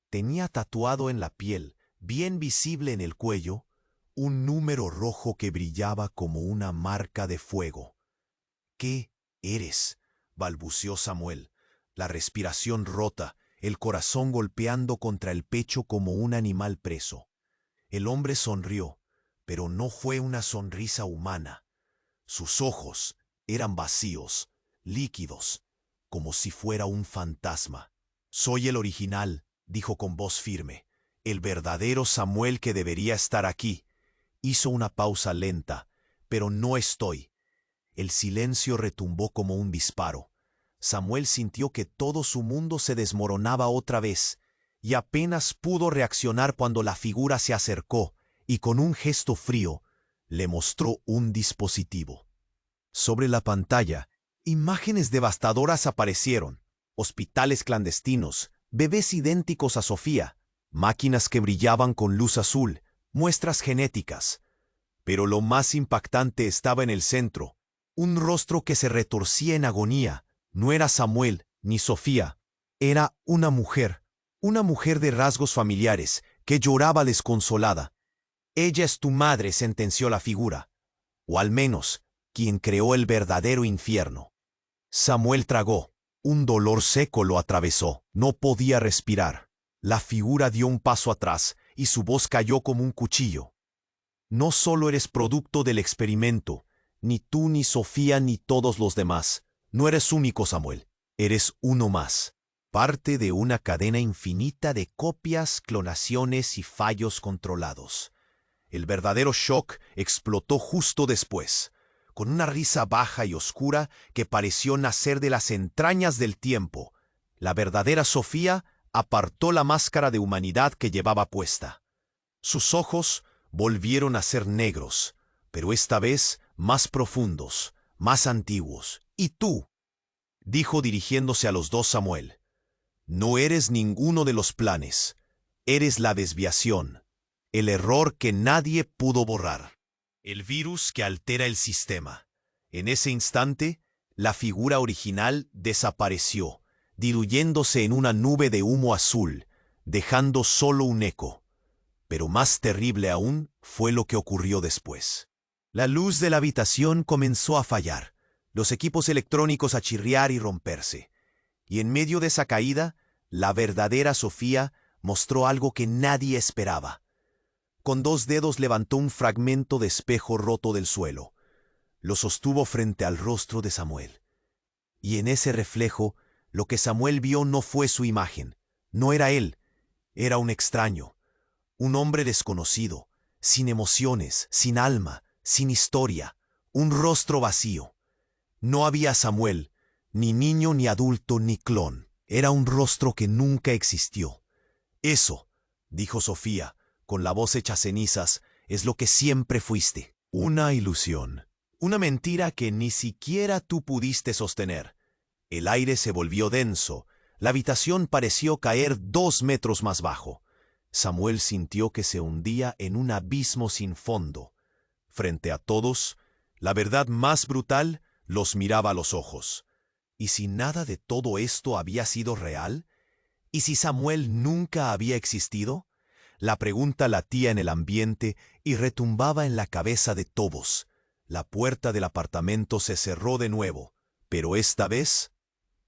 Tenía tatuado en la piel, bien visible en el cuello, un número rojo que brillaba como una marca de fuego. «¿Qué eres?», balbuceó Samuel, la respiración rota, el corazón golpeando contra el pecho como un animal preso. El hombre sonrió, pero no fue una sonrisa humana. Sus ojos eran vacíos, líquidos, como si fuera un fantasma. «Soy el original», dijo con voz firme, «el verdadero Samuel que debería estar aquí». Hizo una pausa lenta, pero no estoy. El silencio retumbó como un disparo. Samuel sintió que todo su mundo se desmoronaba otra vez, y apenas pudo reaccionar cuando la figura se acercó y con un gesto frío le mostró un dispositivo. Sobre la pantalla, imágenes devastadoras aparecieron: hospitales clandestinos, bebés idénticos a Sofía, máquinas que brillaban con luz azul, muestras genéticas. Pero lo más impactante estaba en el centro: un rostro que se retorcía en agonía. No era Samuel ni Sofía, era una mujer de rasgos familiares, que lloraba desconsolada. «Ella es tu madre», sentenció la figura, «o al menos, quien creó el verdadero infierno». Samuel tragó. Un dolor seco lo atravesó. No podía respirar. La figura dio un paso atrás y su voz cayó como un cuchillo. «No solo eres producto del experimento, ni tú, ni Sofía, ni todos los demás. No eres único, Samuel. Eres uno más. Parte de una cadena infinita de copias, clonaciones y fallos controlados». El verdadero shock explotó justo después, con una risa baja y oscura que pareció nacer de las entrañas del tiempo. La verdadera Sofía apartó la máscara de humanidad que llevaba puesta. Sus ojos volvieron a ser negros, pero esta vez más profundos, más antiguos. «¿Y tú?», dijo dirigiéndose a los dos Samuel. «No eres ninguno de los planes. Eres la desviación, el error que nadie pudo borrar, el virus que altera el sistema». En ese instante, la figura original desapareció, diluyéndose en una nube de humo azul, dejando solo un eco. Pero más terrible aún fue lo que ocurrió después. La luz de la habitación comenzó a fallar, los equipos electrónicos a chirriar y romperse. Y en medio de esa caída, la verdadera Sofía mostró algo que nadie esperaba. Con 2 dedos levantó un fragmento de espejo roto del suelo. Lo sostuvo frente al rostro de Samuel. Y en ese reflejo, lo que Samuel vio no fue su imagen. No era él. Era un extraño. Un hombre desconocido, sin emociones, sin alma, sin historia. Un rostro vacío. No había Samuel, ni niño, ni adulto, ni clon. Era un rostro que nunca existió. «Eso», dijo Sofía, con la voz hecha cenizas, «es lo que siempre fuiste. Una ilusión. Una mentira que ni siquiera tú pudiste sostener». El aire se volvió denso. La habitación pareció caer 2 metros más bajo. Samuel sintió que se hundía en un abismo sin fondo. Frente a todos, la verdad más brutal los miraba a los ojos. ¿Y si nada de todo esto había sido real? ¿Y si Samuel nunca había existido? La pregunta latía en el ambiente y retumbaba en la cabeza de todos. La puerta del apartamento se cerró de nuevo, pero esta vez,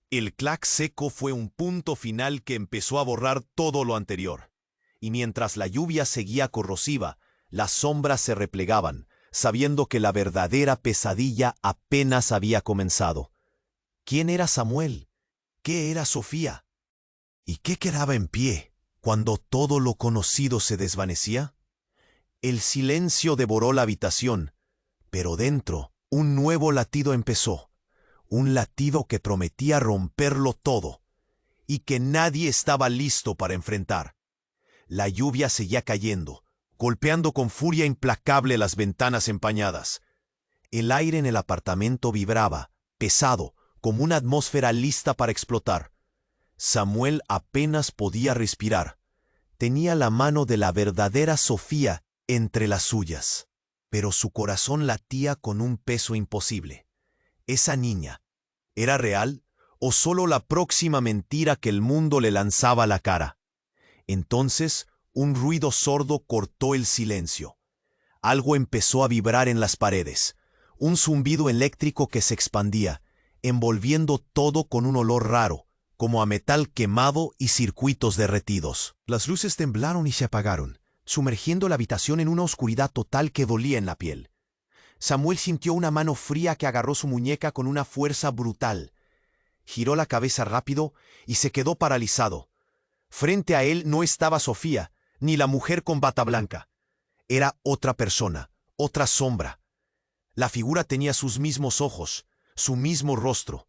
el clac seco fue un punto final que empezó a borrar todo lo anterior. Y mientras la lluvia seguía corrosiva, las sombras se replegaban, sabiendo que la verdadera pesadilla apenas había comenzado. ¿Quién era Samuel? ¿Qué era Sofía? ¿Y qué quedaba en pie cuando todo lo conocido se desvanecía? El silencio devoró la habitación, pero dentro un nuevo latido empezó, un latido que prometía romperlo todo y que nadie estaba listo para enfrentar. La lluvia seguía cayendo, golpeando con furia implacable las ventanas empañadas. El aire en el apartamento vibraba, pesado, como una atmósfera lista para explotar. Samuel apenas podía respirar. Tenía la mano de la verdadera Sofía entre las suyas, pero su corazón latía con un peso imposible. ¿Esa niña era real o solo la próxima mentira que el mundo le lanzaba a la cara? Entonces, un ruido sordo cortó el silencio. Algo empezó a vibrar en las paredes, un zumbido eléctrico que se expandía, envolviendo todo con un olor raro, como a metal quemado y circuitos derretidos. Las luces temblaron y se apagaron, sumergiendo la habitación en una oscuridad total que dolía en la piel. Samuel sintió una mano fría que agarró su muñeca con una fuerza brutal. Giró la cabeza rápido y se quedó paralizado. Frente a él no estaba Sofía, ni la mujer con bata blanca. Era otra persona, otra sombra. La figura tenía sus mismos ojos, su mismo rostro,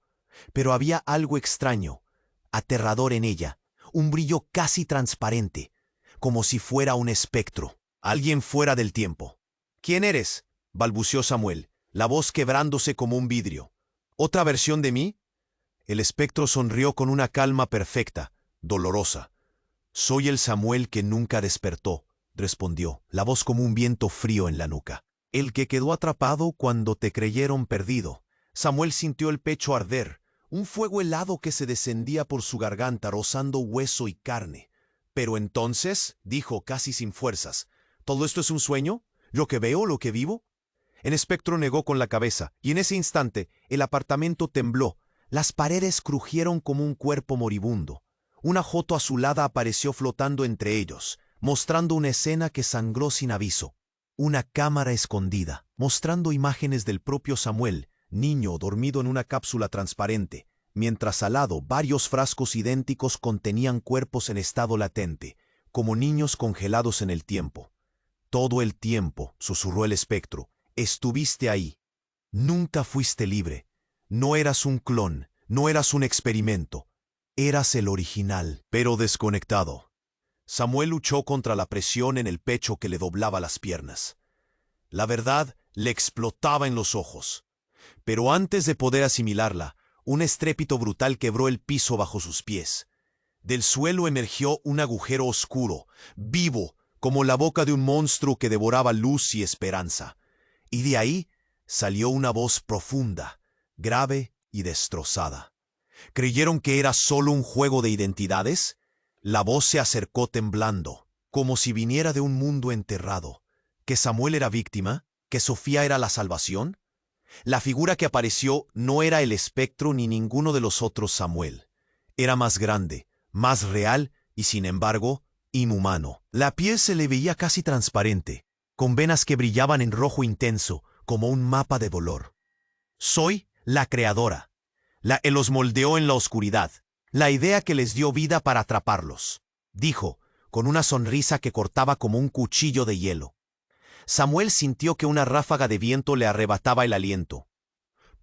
pero había algo extraño, aterrador en ella, un brillo casi transparente, como si fuera un espectro, alguien fuera del tiempo. ¿Quién eres?, balbuceó Samuel, la voz quebrándose como un vidrio. ¿Otra versión de mí? El espectro sonrió con una calma perfecta, dolorosa. Soy el Samuel que nunca despertó, respondió, la voz como un viento frío en la nuca. El que quedó atrapado cuando te creyeron perdido. Samuel sintió el pecho arder, un fuego helado que se descendía por su garganta rozando hueso y carne. Pero entonces, dijo casi sin fuerzas, ¿todo esto es un sueño? ¿Lo que veo, lo que vivo? El espectro negó con la cabeza, y en ese instante el apartamento tembló. Las paredes crujieron como un cuerpo moribundo. Una joto azulada apareció flotando entre ellos, mostrando una escena que sangró sin aviso. Una cámara escondida, mostrando imágenes del propio Samuel, niño dormido en una cápsula transparente, mientras al lado varios frascos idénticos contenían cuerpos en estado latente, como niños congelados en el tiempo. Todo el tiempo, susurró el espectro, estuviste ahí. Nunca fuiste libre. No eras un clon, no eras un experimento. Eras el original, pero desconectado. Samuel luchó contra la presión en el pecho que le doblaba las piernas. La verdad le explotaba en los ojos. Pero antes de poder asimilarla, un estrépito brutal quebró el piso bajo sus pies. Del suelo emergió un agujero oscuro, vivo, como la boca de un monstruo que devoraba luz y esperanza. Y de ahí salió una voz profunda, grave y destrozada. ¿Creyeron que era solo un juego de identidades? La voz se acercó temblando, como si viniera de un mundo enterrado. ¿Que Samuel era víctima? ¿Que Sofía era la salvación? La figura que apareció no era el espectro ni ninguno de los otros Samuel. Era más grande, más real y, sin embargo, inhumano. La piel se le veía casi transparente, con venas que brillaban en rojo intenso, como un mapa de dolor. Soy la creadora, la que los moldeó en la oscuridad, la idea que les dio vida para atraparlos, dijo, con una sonrisa que cortaba como un cuchillo de hielo. Samuel sintió que una ráfaga de viento le arrebataba el aliento.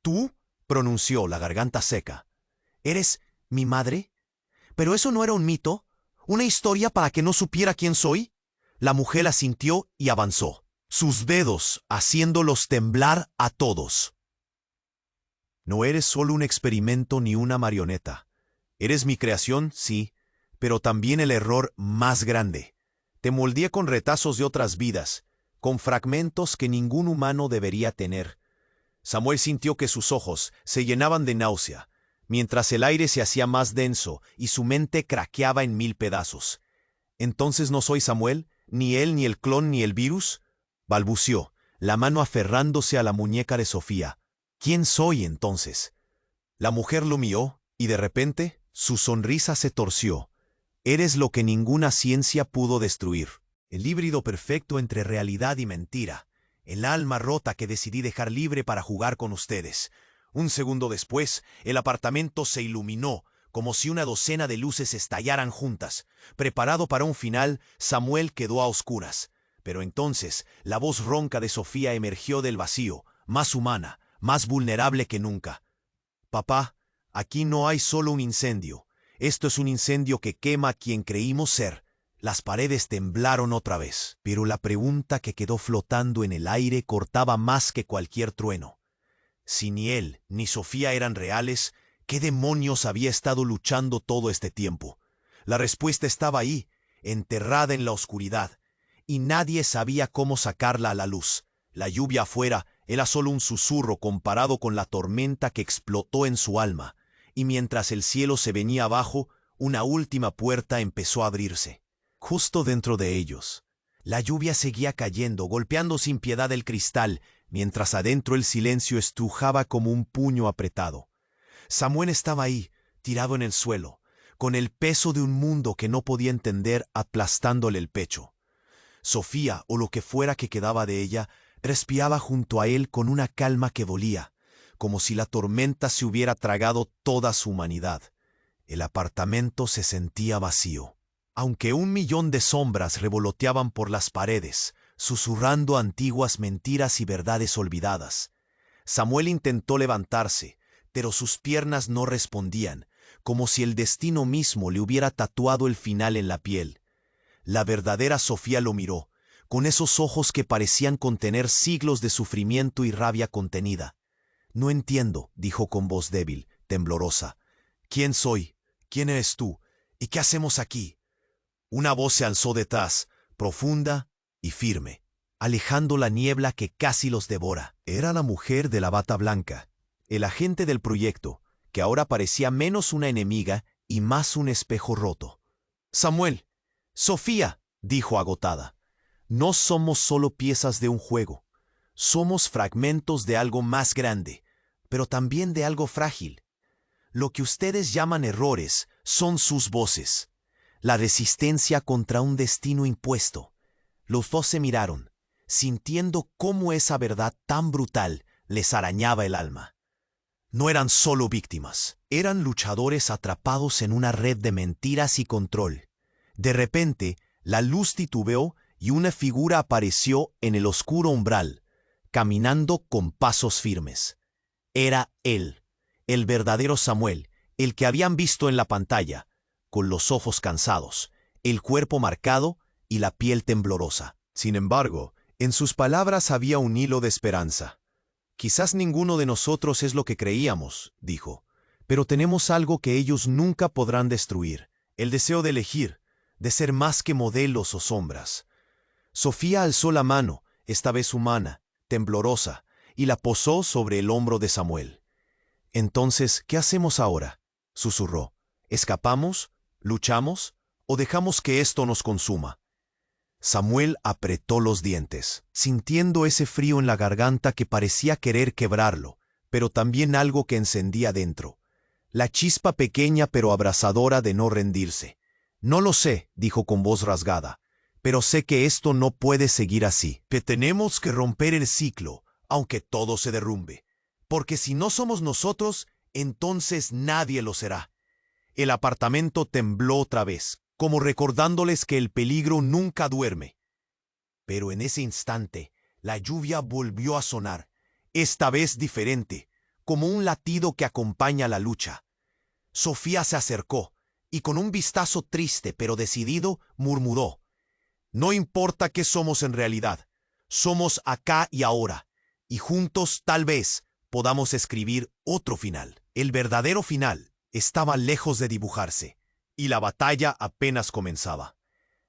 ¿Tú?, pronunció, la garganta seca. ¿Eres mi madre? ¿Pero eso no era un mito? ¿Una historia para que no supiera quién soy? La mujer asintió y avanzó, sus dedos haciéndolos temblar a todos. No eres solo un experimento ni una marioneta. Eres mi creación, sí, pero también el error más grande. Te moldeé con retazos de otras vidas, con fragmentos que ningún humano debería tener. Samuel sintió que sus ojos se llenaban de náusea, mientras el aire se hacía más denso y su mente craqueaba en 1000 pedazos. ¿Entonces no soy Samuel? ¿Ni él, ni el clon, ni el virus? Balbució, la mano aferrándose a la muñeca de Sofía. ¿Quién soy entonces? La mujer lo miró, y de repente, su sonrisa se torció. Eres lo que ninguna ciencia pudo destruir. El híbrido perfecto entre realidad y mentira. El alma rota que decidí dejar libre para jugar con ustedes. Un segundo después, el apartamento se iluminó, como si una docena de luces estallaran juntas. Preparado para un final, Samuel quedó a oscuras. Pero entonces, la voz ronca de Sofía emergió del vacío, más humana, más vulnerable que nunca. Papá, aquí no hay solo un incendio. Esto es un incendio que quema a quien creímos ser. Las paredes temblaron otra vez, pero la pregunta que quedó flotando en el aire cortaba más que cualquier trueno. Si ni él ni Sofía eran reales, ¿qué demonios había estado luchando todo este tiempo? La respuesta estaba ahí, enterrada en la oscuridad, y nadie sabía cómo sacarla a la luz. La lluvia afuera era solo un susurro comparado con la tormenta que explotó en su alma, y mientras el cielo se venía abajo, una última puerta empezó a abrirse. Justo dentro de ellos. La lluvia seguía cayendo, golpeando sin piedad el cristal, mientras adentro el silencio estrujaba como un puño apretado. Samuel estaba ahí, tirado en el suelo, con el peso de un mundo que no podía entender aplastándole el pecho. Sofía, o lo que fuera que quedaba de ella, respiraba junto a él con una calma que dolía, como si la tormenta se hubiera tragado toda su humanidad. El apartamento se sentía vacío. Aunque 1 millón de sombras revoloteaban por las paredes, susurrando antiguas mentiras y verdades olvidadas. Samuel intentó levantarse, pero sus piernas no respondían, como si el destino mismo le hubiera tatuado el final en la piel. La verdadera Sofía lo miró, con esos ojos que parecían contener siglos de sufrimiento y rabia contenida. «No entiendo», dijo con voz débil, temblorosa. «¿Quién soy? ¿Quién eres tú? ¿Y qué hacemos aquí?» Una voz se alzó detrás, profunda y firme, alejando la niebla que casi los devora. Era la mujer de la bata blanca, el agente del proyecto, que ahora parecía menos una enemiga y más un espejo roto. «Samuel, Sofía», dijo agotada, «no somos solo piezas de un juego. Somos fragmentos de algo más grande, pero también de algo frágil. Lo que ustedes llaman errores son sus voces, la resistencia contra un destino impuesto». Los dos se miraron, sintiendo cómo esa verdad tan brutal les arañaba el alma. No eran solo víctimas, eran luchadores atrapados en una red de mentiras y control. De repente, la luz titubeó y una figura apareció en el oscuro umbral, caminando con pasos firmes. Era él, el verdadero Samuel, el que habían visto en la pantalla, con los ojos cansados, el cuerpo marcado y la piel temblorosa. Sin embargo, en sus palabras había un hilo de esperanza. «Quizás ninguno de nosotros es lo que creíamos», dijo, «pero tenemos algo que ellos nunca podrán destruir, el deseo de elegir, de ser más que modelos o sombras». Sofía alzó la mano, esta vez humana, temblorosa, y la posó sobre el hombro de Samuel. «Entonces, ¿qué hacemos ahora?», susurró. «¿Escapamos? ¿Luchamos? ¿O dejamos que esto nos consuma?». Samuel apretó los dientes, sintiendo ese frío en la garganta que parecía querer quebrarlo, pero también algo que encendía dentro. La chispa pequeña pero abrasadora de no rendirse. «No lo sé», dijo con voz rasgada, «pero sé que esto no puede seguir así. Que tenemos que romper el ciclo, aunque todo se derrumbe. Porque si no somos nosotros, entonces nadie lo será». El apartamento tembló otra vez, como recordándoles que el peligro nunca duerme. Pero en ese instante, la lluvia volvió a sonar, esta vez diferente, como un latido que acompaña la lucha. Sofía se acercó, y con un vistazo triste pero decidido, murmuró: «No importa qué somos en realidad, somos acá y ahora, y juntos tal vez podamos escribir otro final». El verdadero final estaba lejos de dibujarse, y la batalla apenas comenzaba.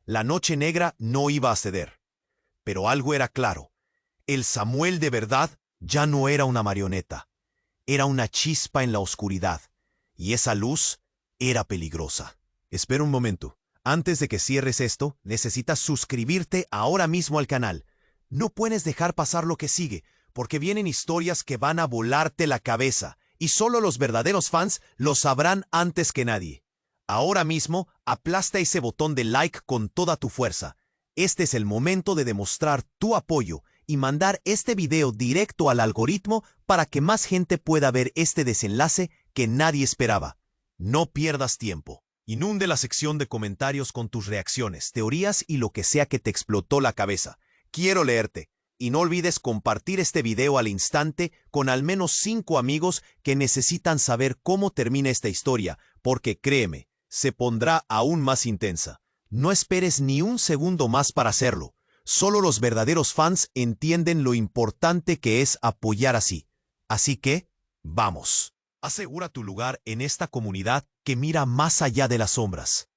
La noche negra no iba a ceder. Pero algo era claro: el Samuel de verdad ya no era una marioneta. Era una chispa en la oscuridad, y esa luz era peligrosa. Espera un momento. Antes de que cierres esto, necesitas suscribirte ahora mismo al canal. No puedes dejar pasar lo que sigue, porque vienen historias que van a volarte la cabeza, y solo los verdaderos fans lo sabrán antes que nadie. Ahora mismo, aplasta ese botón de like con toda tu fuerza. Este es el momento de demostrar tu apoyo y mandar este video directo al algoritmo para que más gente pueda ver este desenlace que nadie esperaba. No pierdas tiempo. Inunde la sección de comentarios con tus reacciones, teorías y lo que sea que te explotó la cabeza. Quiero leerte. Y no olvides compartir este video al instante con al menos 5 amigos que necesitan saber cómo termina esta historia, porque créeme, se pondrá aún más intensa. No esperes ni un segundo más para hacerlo. Solo los verdaderos fans entienden lo importante que es apoyar así. Así que, vamos. Asegura tu lugar en esta comunidad que mira más allá de las sombras.